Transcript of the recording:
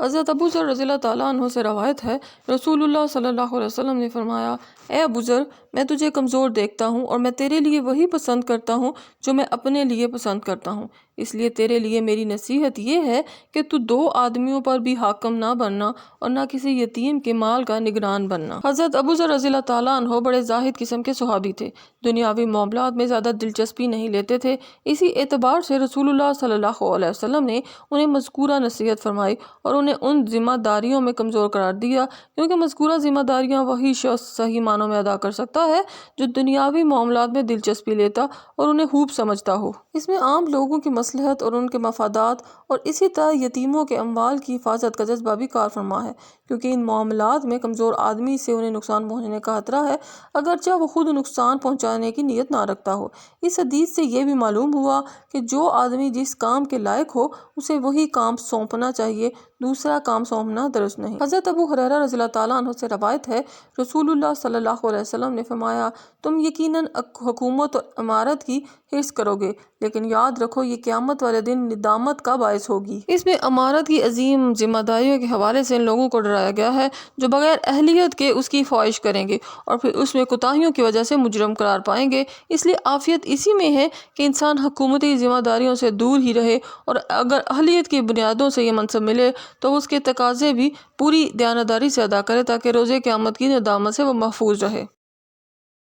حضرت ابو ذر رضی اللہ تعالیٰ عنہ سے روایت ہے، رسول اللہ صلی اللہ علیہ وسلم نے فرمایا، اے ابو ذر، میں تجھے کمزور دیکھتا ہوں اور میں تیرے لیے وہی پسند کرتا ہوں جو میں اپنے لیے پسند کرتا ہوں، اس لیے تیرے لیے میری نصیحت یہ ہے کہ تو 2 آدمیوں پر بھی حاکم نہ بننا اور نہ کسی یتیم کے مال کا نگران بننا۔ حضرت ابو ذر رضی اللہ تعالیٰ عنہ بڑے زاہد قسم کے صحابی تھے، دنیاوی معاملات میں زیادہ دلچسپی نہیں لیتے تھے، اسی اعتبار سے رسول اللہ صلی اللہ علیہ وسلم نے انہیں مذکورہ نصیحت فرمائی اور انہیں ان ذمہ داریوں میں کمزور قرار دیا، کیونکہ مذکورہ ذمہ داریاں وہی شخص صحیح معنوں میں ادا کر سکتا ہے جو دنیاوی معاملات میں دلچسپی لیتا اور انہیں خوب سمجھتا ہو۔ اس میں عام لوگوں کی مصلحت اور ان کے مفادات اور اسی طرح یتیموں کے اموال کی حفاظت کا جذبہ بھی کار فرما ہے، کیونکہ ان معاملات میں کمزور آدمی سے انہیں نقصان پہنچنے کا خطرہ ہے، اگرچہ وہ خود نقصان پہنچانے کی نیت نہ رکھتا ہو۔ اس حدیث سے یہ بھی معلوم ہوا کہ جو آدمی جس کام کے لائق ہو اسے وہی کام سونپنا چاہیے، دوسرا کام سونپنا درست نہیں۔ حضرت ابو ہریرہ رضی اللہ تعالیٰ عنہ سے روایت ہے، رسول اللہ صلی اللہ علیہ وسلم نے فرمایا، تم یقیناً حکومت اور امارت کی حرص کرو گے، لیکن یاد رکھو یہ قیامت والے دن ندامت کا باعث ہوگی۔ اس میں امارت کی عظیم ذمہ داریوں کے حوالے سے ان لوگوں کو ڈرایا گیا ہے جو بغیر اہلیت کے اس کی خواہش کریں گے اور پھر اس میں کوتاہیوں کی وجہ سے مجرم قرار پائیں گے۔ اس لیے عافیت اسی میں ہے کہ انسان حکومتی ذمہ داریوں سے دور ہی رہے، اور اگر اہلیت کی بنیادوں سے یہ منصب ملے تو اس کے تقاضے بھی پوری دیانتداری سے ادا کرے تاکہ روز قیامت کی ندامت سے وہ محفوظ رہے۔